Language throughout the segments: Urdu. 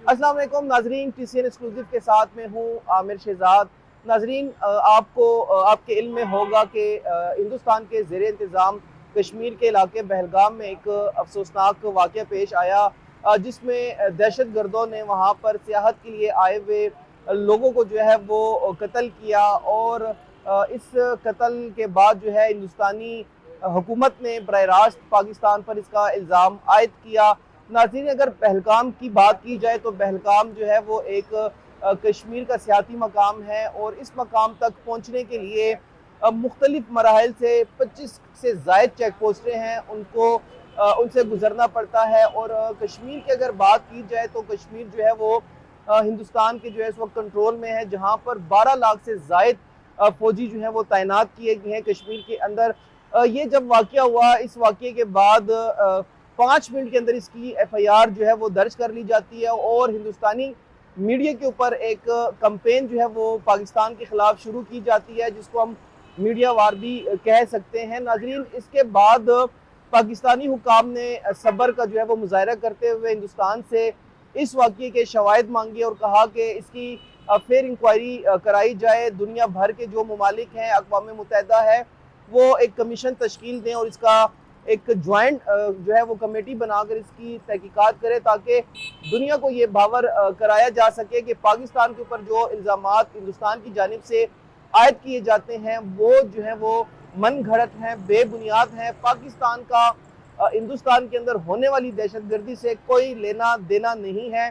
السلام علیکم ناظرین، ٹی سی این ایکسکلوزیو کے ساتھ میں ہوں عامر شہزاد۔ ناظرین، آپ کے علم میں ہوگا کہ ہندوستان کے زیر انتظام کشمیر کے علاقے بہلگام میں ایک افسوسناک واقعہ پیش آیا، جس میں دہشت گردوں نے وہاں پر سیاحت کے لیے آئے ہوئے لوگوں کو جو ہے وہ قتل کیا، اور اس قتل کے بعد جو ہے ہندوستانی حکومت نے براہ راست پاکستان پر اس کا الزام عائد کیا۔ ناظرین، اگر پہلگام کی بات کی جائے تو پہلگام جو ہے وہ ایک کشمیر کا سیاحتی مقام ہے، اور اس مقام تک پہنچنے کے لیے مختلف مراحل سے 25 سے زائد چیک پوسٹیں ہیں، ان سے گزرنا پڑتا ہے۔ اور کشمیر کی اگر بات کی جائے تو کشمیر جو ہے وہ ہندوستان کے جو ہے اس وقت کنٹرول میں ہے، جہاں پر 12 لاکھ سے زائد فوجی جو ہیں وہ تعینات کیے گئے ہیں کشمیر کے اندر۔ یہ جب واقعہ ہوا، اس واقعے کے بعد 5 منٹ کے اندر اس کی ایف آئی آر جو ہے وہ درج کر لی جاتی ہے، اور ہندوستانی میڈیا کے اوپر ایک کمپین جو ہے وہ پاکستان کے خلاف شروع کی جاتی ہے، جس کو ہم میڈیا وار بھی کہہ سکتے ہیں۔ ناظرین، اس کے بعد پاکستانی حکام نے صبر کا جو ہے وہ مظاہرہ کرتے ہوئے ہندوستان سے اس واقعے کے شواہد مانگے، اور کہا کہ اس کی فیر انکوائری کرائی جائے۔ دنیا بھر کے جو ممالک ہیں، اقوام متحدہ ہے، وہ ایک کمیشن تشکیل دیں اور اس کا ایک جوائنٹ جو ہے وہ کمیٹی بنا کر اس کی تحقیقات کرے، تاکہ دنیا کو یہ باور کرایا جا سکے کہ پاکستان کے اوپر جو الزامات ہندوستان کی جانب سے عائد کیے جاتے ہیں وہ جو ہیں وہ من گھڑت ہیں، بے بنیاد ہیں۔ پاکستان کا ہندوستان کے اندر ہونے والی دہشت گردی سے کوئی لینا دینا نہیں ہے۔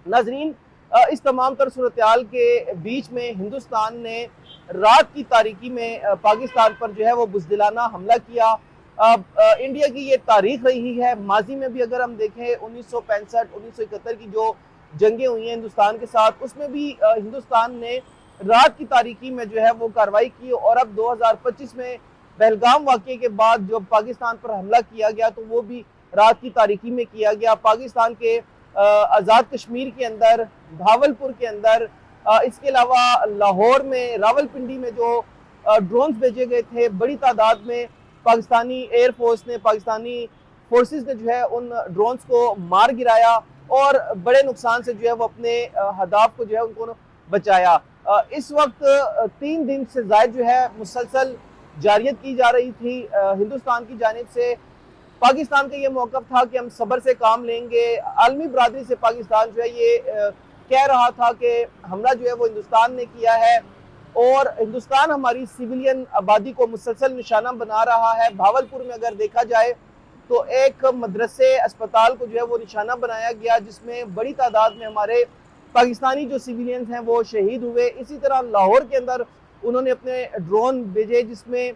ناظرین، اس تمام تر صورتحال کے بیچ میں ہندوستان نے رات کی تاریکی میں پاکستان پر جو ہے وہ بزدلانہ حملہ کیا۔ انڈیا کی یہ تاریخ رہی ہے، ماضی میں بھی اگر ہم دیکھیں 1965 1971 کی جو جنگیں ہوئی ہیں ہندوستان کے ساتھ، اس میں بھی ہندوستان نے رات کی تاریکی میں جو ہے وہ کارروائی کی، اور اب 2025 میں پہلگام واقعے کے بعد جو پاکستان پر حملہ کیا گیا تو وہ بھی رات کی تاریکی میں کیا گیا۔ پاکستان کے آزاد کشمیر کے اندر، بھاولپور کے اندر، اس کے علاوہ لاہور میں، راولپنڈی میں جو ڈرونز بھیجے گئے تھے، بڑی تعداد میں پاکستانی ایئر فورس نے، پاکستانی فورسز نے جو ہے ان ڈرونز کو مار گرایا، اور بڑے نقصان سے جو ہے وہ اپنے ہدف کو جو ہے ان کو بچایا۔ اس وقت 3 دن سے زائد جو ہے مسلسل جاریت کی جا رہی تھی ہندوستان کی جانب سے۔ پاکستان کا یہ موقف تھا کہ ہم صبر سے کام لیں گے۔ عالمی برادری سے پاکستان جو ہے یہ کہہ رہا تھا کہ حملہ جو ہے وہ ہندوستان نے کیا ہے، اور ہندوستان ہماری سیویلین آبادی کو مسلسل نشانہ بنا رہا ہے۔ بھاولپور میں اگر دیکھا جائے تو ایک مدرسے اسپتال کو جو ہے وہ نشانہ بنایا گیا، جس میں بڑی تعداد میں ہمارے پاکستانی جو سیویلینز ہیں وہ شہید ہوئے۔ اسی طرح لاہور کے اندر انہوں نے اپنے ڈرون بھیجے، جس میں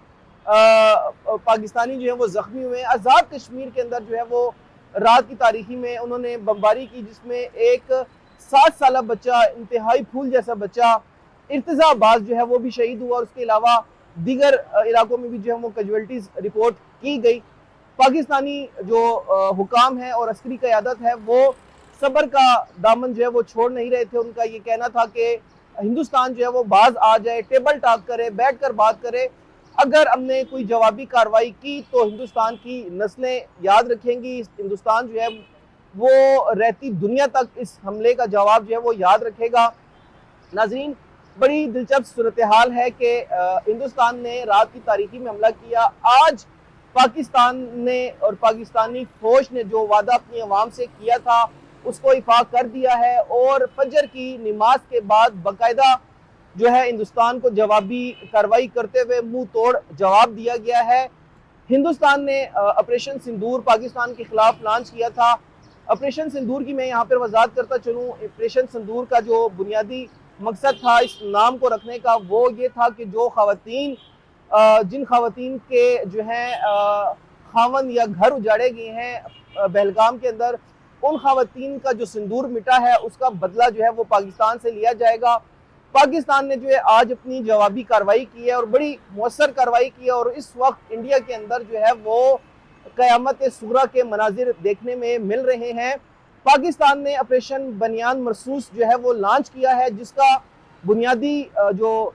پاکستانی جو ہیں وہ زخمی ہوئے۔ آزاد کشمیر کے اندر جو ہے وہ رات کی تاریکی میں انہوں نے بمباری کی، جس میں ایک 7 سالہ بچہ، انتہائی پھول جیسا بچہ ارتضیٰ عباس جو ہے وہ بھی شہید ہوا، اور اس کے علاوہ دیگر علاقوں میں بھی جو ہے وہ کیجویلٹیز رپورٹ کی گئی۔ پاکستانی جو حکام ہیں اور عسکری قیادت ہے وہ صبر کا دامن جو ہے وہ چھوڑ نہیں رہے تھے۔ ان کا یہ کہنا تھا کہ ہندوستان جو ہے وہ باز آ جائے، ٹیبل ٹاک کرے، بیٹھ کر بات کرے۔ اگر ہم نے کوئی جوابی کارروائی کی تو ہندوستان کی نسلیں یاد رکھیں گی، ہندوستان جو ہے وہ رہتی دنیا تک اس حملے کا جواب جو ہے وہ یاد رکھے گا۔ ناظرین، بڑی دلچسپ صورتحال ہے کہ ہندوستان نے رات کی تاریکی میں حملہ کیا۔ آج پاکستان نے اور پاکستانی فوج نے جو وعدہ اپنی عوام سے کیا تھا اس کو افاق کر دیا ہے، اور فجر کی نماز کے بعد باقاعدہ جو ہے ہندوستان کو جوابی کارروائی کرتے ہوئے منہ توڑ جواب دیا گیا ہے۔ ہندوستان نے آپریشن سندور پاکستان کے خلاف لانچ کیا تھا۔ آپریشن سندور کی میں یہاں پر وضاحت کرتا چلوں۔ آپریشن سندور کا جو بنیادی مقصد تھا اس نام کو رکھنے کا، وہ یہ تھا کہ جو خواتین جن خواتین کے جو ہیں خاوند یا گھر اجاڑے گئے ہیں بہلگام کے اندر، ان خواتین کا جو سندور مٹا ہے اس کا بدلہ جو ہے وہ پاکستان سے لیا جائے گا۔ پاکستان نے جو ہے آج اپنی جوابی کارروائی کی ہے، اور بڑی مؤثر کارروائی کی ہے، اور اس وقت انڈیا کے اندر جو ہے وہ قیامت صغریٰ کے مناظر دیکھنے میں مل رہے ہیں۔ پاکستان نے آپریشن بنیان مرصوص جو ہے وہ لانچ کیا ہے، جس کا بنیادی جو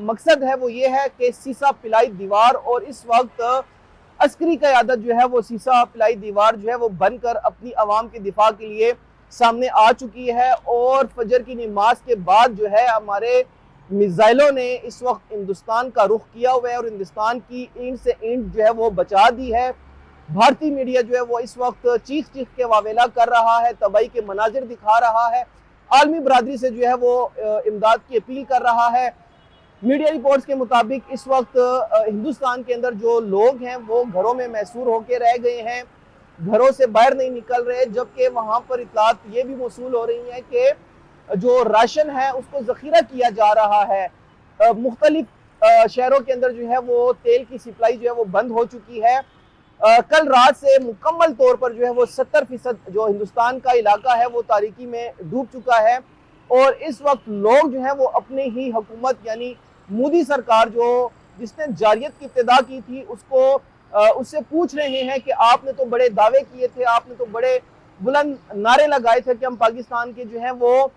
مقصد ہے وہ یہ ہے کہ سیسا پلائی دیوار، اور اس وقت عسکری قیادت جو ہے وہ سیسا پلائی دیوار جو ہے وہ بن کر اپنی عوام کے دفاع کے لیے سامنے آ چکی ہے، اور فجر کی نماز کے بعد جو ہے ہمارے میزائلوں نے اس وقت ہندوستان کا رخ کیا ہوا ہے اور ہندوستان کی اینٹ سے اینٹ جو ہے وہ بچا دی ہے۔ بھارتی میڈیا جو ہے وہ اس وقت چیخ چیخ کے واویلا کر رہا ہے، تباہی کے مناظر دکھا رہا ہے، عالمی برادری سے جو ہے وہ امداد کی اپیل کر رہا ہے۔ میڈیا رپورٹس کے مطابق اس وقت ہندوستان کے اندر جو لوگ ہیں وہ گھروں میں محصور ہو کے رہ گئے ہیں، گھروں سے باہر نہیں نکل رہے، جبکہ وہاں پر اطلاعات یہ بھی موصول ہو رہی ہیں کہ جو راشن ہے اس کو ذخیرہ کیا جا رہا ہے۔ مختلف شہروں کے اندر جو ہے وہ تیل کی سپلائی جو ہے وہ بند ہو چکی ہے۔ کل رات سے مکمل طور پر جو ہے وہ 70% جو ہندوستان کا علاقہ ہے وہ تاریکی میں ڈوب چکا ہے، اور اس وقت لوگ جو ہیں وہ اپنے ہی حکومت یعنی مودی سرکار جس نے جارحیت کی ابتدا کی تھی اس سے پوچھ رہے ہیں کہ آپ نے تو بڑے دعوے کیے تھے، آپ نے تو بڑے بلند نعرے لگائے تھے کہ ہم پاکستان کے جو ہیں وہ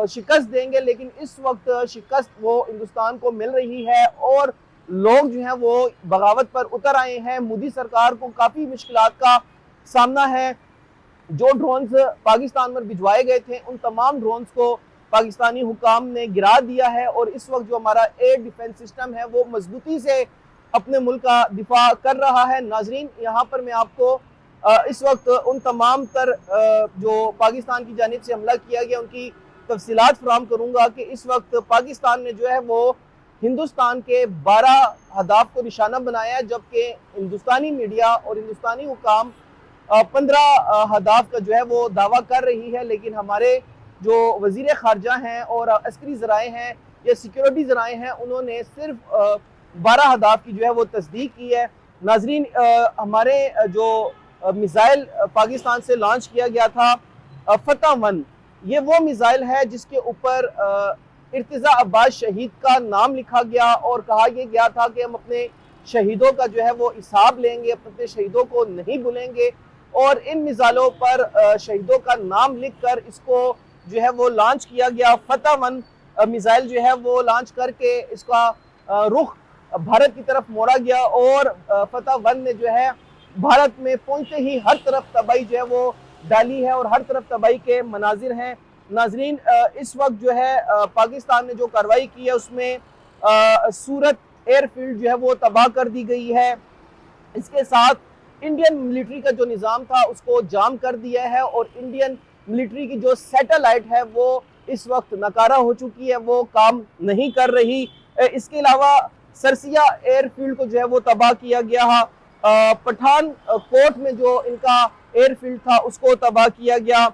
شکست دیں گے، لیکن اس وقت شکست وہ ہندوستان کو مل رہی ہے اور لوگ جو ہیں وہ بغاوت پر اتر آئے ہیں۔ مودی سرکار کو کافی مشکلات کا سامنا ہے۔ جو ڈرونز پاکستان میں بھجوائے گئے تھے ان تمام ڈرونز کو پاکستانی حکام نے گرا دیا ہے، اور اس وقت جو ہمارا ایئر ڈیفنس سسٹم ہے وہ مضبوطی سے اپنے ملک کا دفاع کر رہا ہے۔ ناظرین، یہاں پر میں آپ کو اس وقت ان تمام تر جو پاکستان کی جانب سے حملہ کیا گیا ان کی تفصیلات فراہم کروں گا کہ اس وقت پاکستان نے جو ہے وہ ہندوستان کے 12 اہداف کو نشانہ بنایا ہے، جبکہ ہندوستانی میڈیا اور ہندوستانی حکام 15 اہداف کا جو ہے وہ دعویٰ کر رہی ہے، لیکن ہمارے جو وزیر خارجہ ہیں اور عسکری ذرائع ہیں یا سیکیورٹی ذرائع ہیں انہوں نے صرف 12 اہداف کی جو ہے وہ تصدیق کی ہے۔ ناظرین، ہمارے جو میزائل پاکستان سے لانچ کیا گیا تھا فتح 1، یہ وہ میزائل ہے جس کے اوپر ارتضا عباس شہید کا نام لکھا گیا اور کہا یہ گیا تھا کہ ہم اپنے شہیدوں کا جو ہے وہ حساب لیں گے، اپنے شہیدوں کو نہیں بھولیں گے، اور ان میزائلوں پر شہیدوں کا نام لکھ کر اس کو جو ہے وہ لانچ کیا گیا۔ فتح 1 میزائل جو ہے وہ لانچ کر کے اس کا رخ بھارت کی طرف موڑا گیا، اور فتح 1 نے جو ہے بھارت میں پہنچتے ہی ہر طرف تباہی جو ہے وہ ڈالی ہے اور ہر طرف تباہی کے مناظر ہیں۔ ناظرین، اس وقت جو ہے پاکستان نے جو کارروائی کی ہے اس میں سورت ایئر فیلڈ جو ہے وہ تباہ کر دی گئی ہے۔ اس کے ساتھ انڈین ملٹری کا جو نظام تھا اس کو جام کر دیا ہے، اور انڈین ملٹری کی جو سیٹلائٹ ہے وہ اس وقت ناکارہ ہو چکی ہے، وہ کام نہیں کر رہی۔ اس کے علاوہ سرسیا ایئر فیلڈ کو جو ہے وہ تباہ کیا گیا ہے۔ پٹھان کوٹ میں جو ان کا ایئر فیلڈ تھا اس کو تباہ کیا گیا۔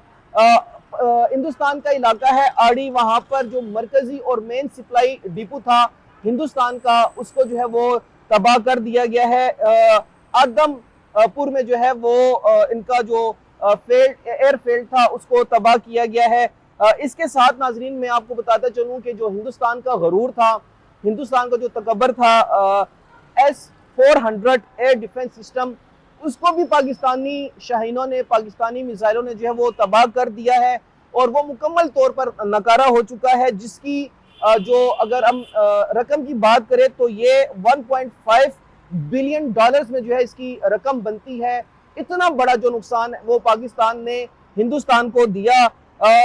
ہندوستان کا علاقہ ہے آڑی، وہاں پر جو مرکزی اور مین سپلائی ڈپو تھا ہندوستان کا اس کو جو ہے وہ تباہ کر دیا گیا ہے۔ آدم پور میں جو ہے وہ ان کا جو ایئر فیلڈ تھا اس کو تباہ کیا گیا ہے۔ اس کے ساتھ ناظرین میں آپ کو بتاتا چلوں کہ جو ہندوستان کا غرور تھا، ہندوستان کا جو تکبر تھا، S-400 ایئر ڈیفنس سسٹم، اس کو بھی پاکستانی شاہینوں نے، پاکستانی میزائلوں نے جو ہے وہ تباہ کر دیا ہے، اور وہ مکمل طور پر ناکارہ ہو چکا ہے، جس کی جو اگر ہم رقم کی بات کریں تو یہ $1.5 بلین میں جو ہے اس کی رقم بنتی ہے۔ اتنا بڑا جو نقصان وہ پاکستان نے ہندوستان کو دیا۔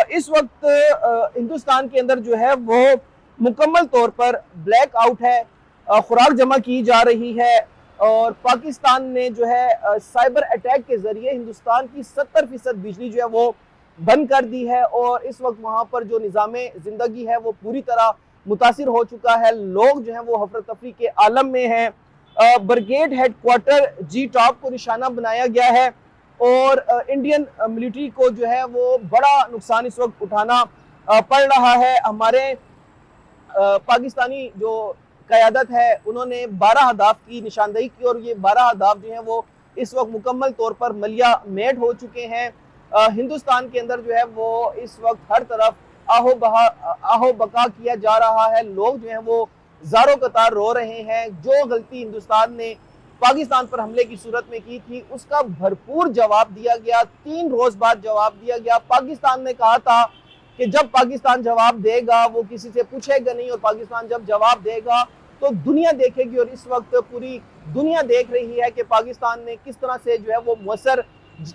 اس وقت ہندوستان کے اندر جو ہے وہ مکمل طور پر بلیک آؤٹ ہے، خوراک جمع کی جا رہی ہے، اور پاکستان نے جو ہے سائبر اٹیک کے ذریعے ہندوستان کی 70% بجلی جو ہے وہ بند کر دی ہے، اور اس وقت وہاں پر جو نظام زندگی ہے وہ پوری طرح متاثر ہو چکا ہے۔ لوگ جو ہیں وہ افراتفری کے عالم میں ہیں۔ برگیڈ ہیڈ کوارٹر جی ٹاپ کو نشانہ بنایا گیا ہے، اور انڈین ملٹری کو جو ہے وہ بڑا نقصان اس وقت اٹھانا پڑ رہا ہے۔ ہمارے پاکستانی جو قیادت ہے انہوں نے 12 اہداف کی نشاندہی کی، اور یہ 12 اہداف جو ہیں وہ اس وقت مکمل طور پر ملیہ میٹ ہو چکے ہیں۔ ہندوستان کے اندر جو ہے وہ اس وقت ہر طرف آہو بقا کیا جا رہا ہے، لوگ جو ہیں وہ زاروں قطار رو رہے ہیں۔ جو غلطی ہندوستان نے پاکستان پر حملے کی صورت میں کی تھی اس کا بھرپور جواب دیا گیا، 3 روز بعد جواب دیا گیا۔ پاکستان نے کہا تھا کہ جب پاکستان جواب دے گا وہ کسی سے پوچھے گا نہیں، اور پاکستان جب جواب دے گا تو دنیا دیکھے گی، اور اس وقت پوری دنیا دیکھ رہی ہے کہ پاکستان نے کس طرح سے جو ہے وہ مؤثر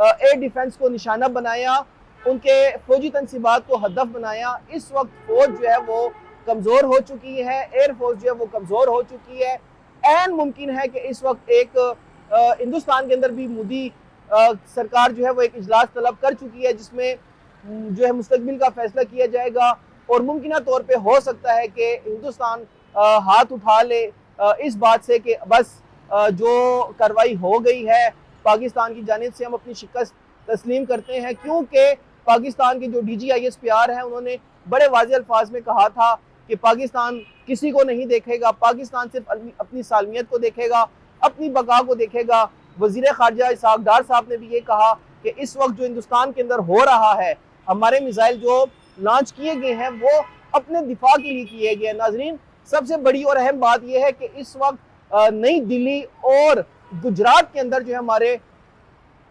ایئر ڈیفنس کو نشانہ بنایا، ان کے فوجی تنصیبات کو ہدف بنایا۔ اس وقت فوج جو ہے وہ کمزور ہو چکی ہے، ایئر فورس جو ہے وہ کمزور ہو چکی ہے۔ عین ممکن ہے کہ اس وقت ایک ہندوستان کے اندر بھی مودی سرکار جو ہے وہ ایک اجلاس طلب کر چکی ہے، جس میں جو ہے مستقبل کا فیصلہ کیا جائے گا، اور ممکنہ طور پہ ہو سکتا ہے کہ ہندوستان ہاتھ اٹھا لے اس بات سے کہ بس جو کارروائی ہو گئی ہے پاکستان کی جانب سے، ہم اپنی شکست تسلیم کرتے ہیں، کیونکہ پاکستان کے جو D G I S P R ہیں انہوں نے بڑے واضح الفاظ میں کہا تھا کہ پاکستان کسی کو نہیں دیکھے گا، پاکستان صرف اپنی سالمیت کو دیکھے گا، اپنی بقا کو دیکھے گا۔ وزیر خارجہ اسحاق ڈار صاحب نے بھی یہ کہا کہ اس وقت جو ہندوستان کے اندر ہو رہا ہے، ہمارے میزائل جو لانچ کیے گئے ہیں وہ اپنے دفاع کے لیے کیے گئے ہیں۔ ناظرین، سب سے بڑی اور اہم بات یہ ہے کہ اس وقت نئی دلی اور گجرات کے اندر جو ہے ہمارے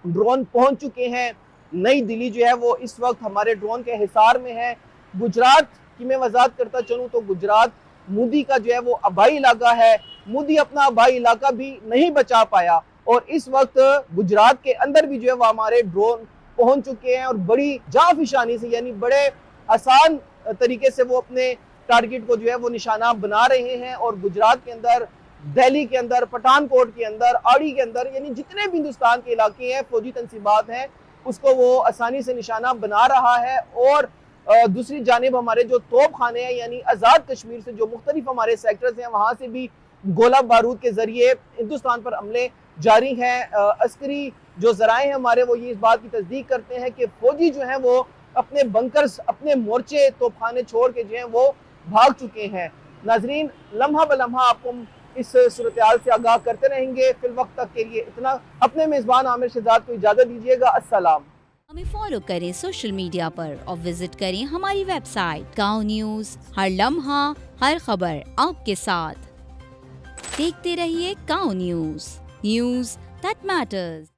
ڈرون پہنچ چکے ہیں۔ نئی دلی جو ہے وہ اس وقت ہمارے ڈرون کے حصار میں ہے۔ گجرات کی میں وضاحت کرتا چلوں تو گجرات مودی کا جو ہے وہ آبائی علاقہ ہے، مودی اپنا آبائی علاقہ بھی نہیں بچا پایا، اور اس وقت گجرات کے اندر بھی جو ہے وہ ہمارے ڈرون پہنچ چکے ہیں، اور بڑی جانفشانی سے، یعنی بڑے آسان طریقے سے وہ اپنے ٹارگٹ کو جو ہے وہ نشانہ بنا رہے ہیں۔ اور گجرات کے اندر، دہلی کے اندر، پٹھان کوٹ کے اندر، آڑی کے اندر، یعنی جتنے بھی ہندوستان کے علاقے ہیں، فوجی تنصیبات ہیں، اس کو وہ آسانی سے نشانہ بنا رہا ہے۔ اور دوسری جانب ہمارے جو توپ خانے ہیں، یعنی آزاد کشمیر سے جو مختلف ہمارے سیکٹرز ہیں، وہاں سے بھی گولہ بارود کے ذریعے ہندوستان پر حملے جاری ہیں۔ عسکری جو ذرائع ہیں ہمارے، وہ یہ اس بات کی تصدیق کرتے ہیں کہ فوجی جو ہیں وہ اپنے بنکرز، اپنے مورچے، توپ خانے چھوڑ کے جو ہیں وہ بھاگ چکے ہیں۔ ناظرین، لمحہ بلمحہ آپ کو اس صورتحال سے آگاہ کرتے رہیں گے۔ فی الوقت تک کے لیے اتنا۔ اپنے میزبان عامر شہزاد کو اجازت دیجیے گا۔ السلام۔ ہمیں فالو کریں سوشل میڈیا پر اور وزٹ کریں ہماری ویب سائٹ گاؤں نیوز، ہر لمحہ ہر خبر آپ کے ساتھ۔ دیکھتے رہیے گاؤں نیوز، نیوز دیٹ میٹرز۔